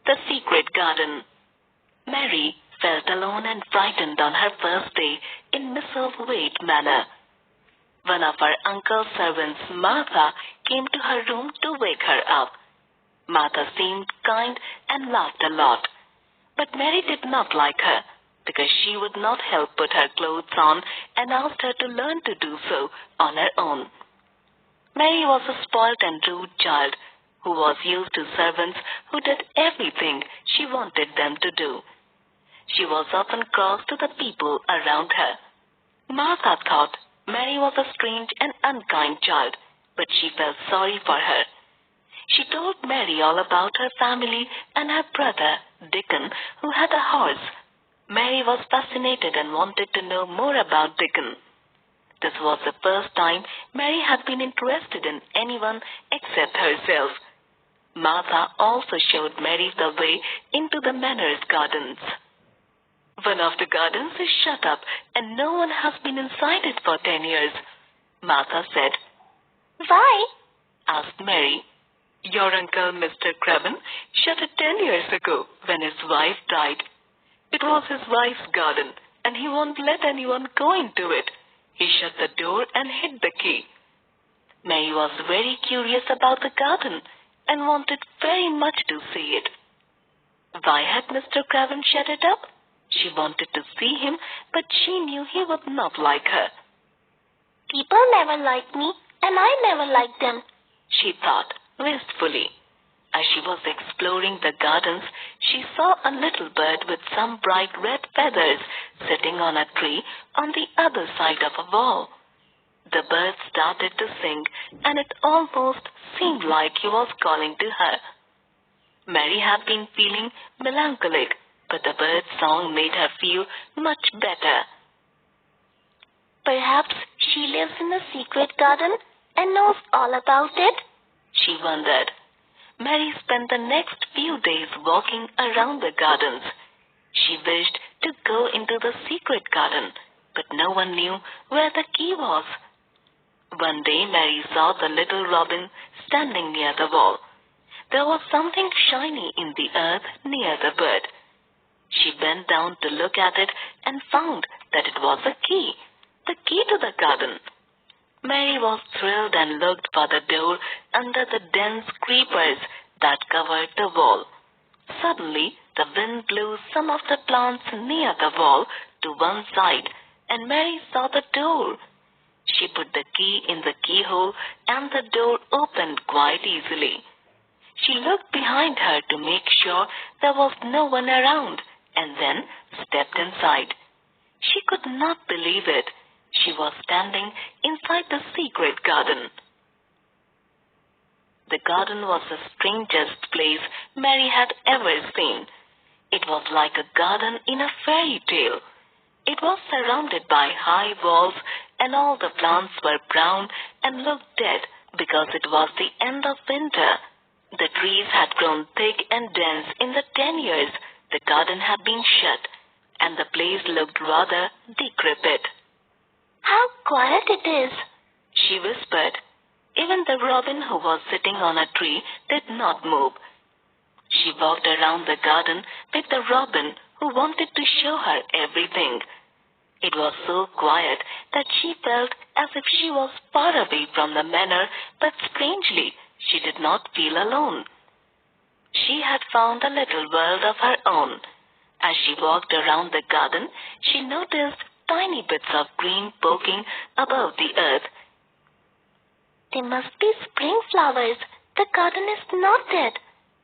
The Secret Garden. Mary felt alone and frightened on her first day in Misselthwaite Manor. One of her uncle's servants, Martha, came to her room to wake her up. Martha seemed kind and laughed a lot, but Mary did not like her because she would not help put her clothes on and asked her to learn to do so on her own. Mary was a spoilt and rude child who was used to servants who did everything she wanted them to do. She was often cross to the people around her. Martha thought Mary was a strange and unkind child, but she felt sorry for her. She told Mary all about her family and her brother, Dickon, who had a horse. Mary was fascinated and wanted to know more about Dickon. This was the first time Mary had been interested in anyone except herself. Martha also showed Mary the way into the manor's gardens. One of the gardens is shut up and no one has been inside it for 10 years, Martha said. Why? Asked Mary. Your uncle, Mr. Craven, shut it 10 years ago when his wife died. It was his wife's garden and he won't let anyone go into it. He shut the door and hid the key. Mary was very curious about the garden and wanted very much to see it. Why had Mr. Craven shut it up? She wanted to see him, but she knew he would not like her. People never like me, and I never like them, she thought wistfully. As she was exploring the gardens, she saw a little bird with some bright red feathers sitting on a tree on the other side of a wall. The bird started to sing, and it almost seemed like he was calling to her. Mary had been feeling melancholic, but the bird's song made her feel much better. Perhaps she lives in a secret garden and knows all about it, she wondered. Mary spent the next few days walking around the gardens. She wished to go into the secret garden, but no one knew where the key was. One day Mary saw the little robin standing near the wall. There was something shiny in the earth near the bird. She bent down to look at it and found that it was a key, the key to the garden. Mary was thrilled and looked for the door under the dense creepers that covered the wall. Suddenly, the wind blew some of the plants near the wall to one side, and Mary saw the door. She put the key in the keyhole, and the door opened quite easily. She looked behind her to make sure there was no one around, and then stepped inside. She could not believe it. She was standing inside the secret garden. The garden was the strangest place Mary had ever seen. It was like a garden in a fairy tale. It was surrounded by high walls, and all the plants were brown and looked dead because it was the end of winter. The trees had grown thick and dense in the 10 years the garden had been shut, and the place looked rather decrepit. How quiet it is, she whispered. Even the robin who was sitting on a tree did not move. She walked around the garden with the robin who wanted to show her everything. It was so quiet that she felt as if she was far away from the manor, but strangely, she did not feel alone. She had found a little world of her own. As she walked around the garden, she noticed tiny bits of green poking above the earth. They must be spring flowers. The garden is not dead,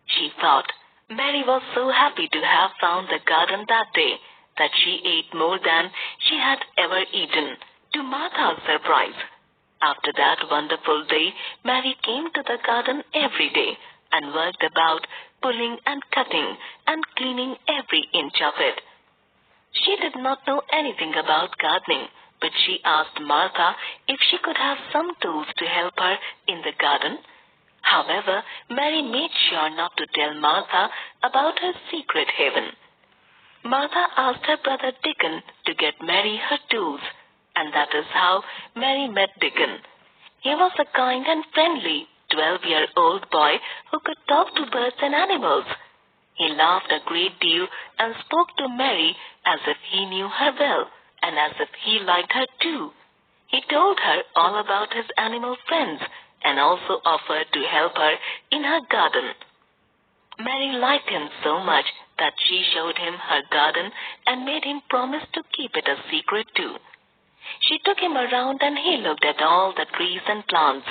she thought. Mary was so happy to have found the garden that day that she ate more than she had ever eaten, to Martha's surprise. After that wonderful day, Mary came to the garden every day and worked about, pulling and cutting and cleaning every inch of it. She did not know anything about gardening, but she asked Martha if she could have some tools to help her in the garden. However, Mary made sure not to tell Martha about her secret haven. Martha asked her brother Dickon to get Mary her tools, and that is how Mary met Dickon. He was a kind and friendly 12-year-old boy who could talk to birds and animals. He laughed a great deal and spoke to Mary as if he knew her well and as if he liked her too. He told her all about his animal friends and also offered to help her in her garden. Mary liked him so much that she showed him her garden and made him promise to keep it a secret too. She took him around and he looked at all the trees and plants.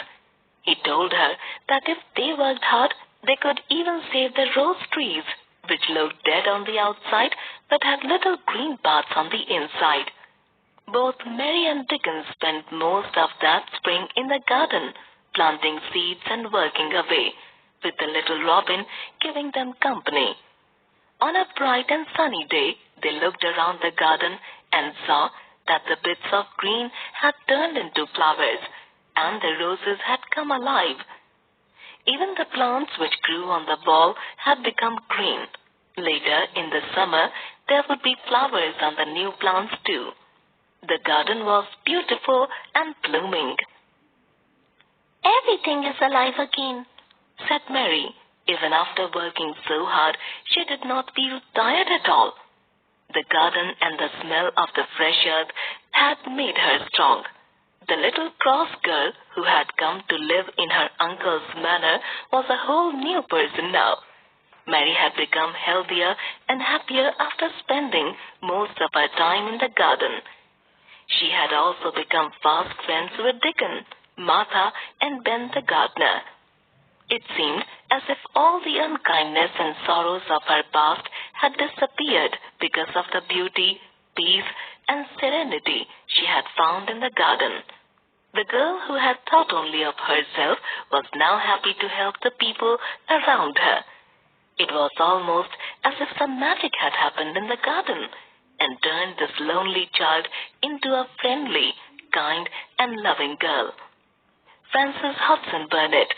He told her that if they worked hard, they could even save the rose trees, which looked dead on the outside but had little green parts on the inside. Both Mary and Dickon spent most of that spring in the garden, planting seeds and working away, with the little robin giving them company. On a bright and sunny day, they looked around the garden and saw that the bits of green had turned into flowers, and the roses had come alive. Even the plants which grew on the wall had become green. Later in the summer, there would be flowers on the new plants too. The garden was beautiful and blooming. Everything is alive again, said Mary. Even after working so hard, she did not feel tired at all. The garden and the smell of the fresh earth had made her strong. The little cross girl who had come to live in her uncle's manor was a whole new person now. Mary had become healthier and happier after spending most of her time in the garden. She had also become fast friends with Dickon, Martha, and Ben the gardener. It seemed as if all the unkindness and sorrows of her past had disappeared because of the beauty, peace, and serenity she had found in the garden. The girl who had thought only of herself was now happy to help the people around her. It was almost as if some magic had happened in the garden and turned this lonely child into a friendly, kind, and loving girl. Frances Hodgson Burnett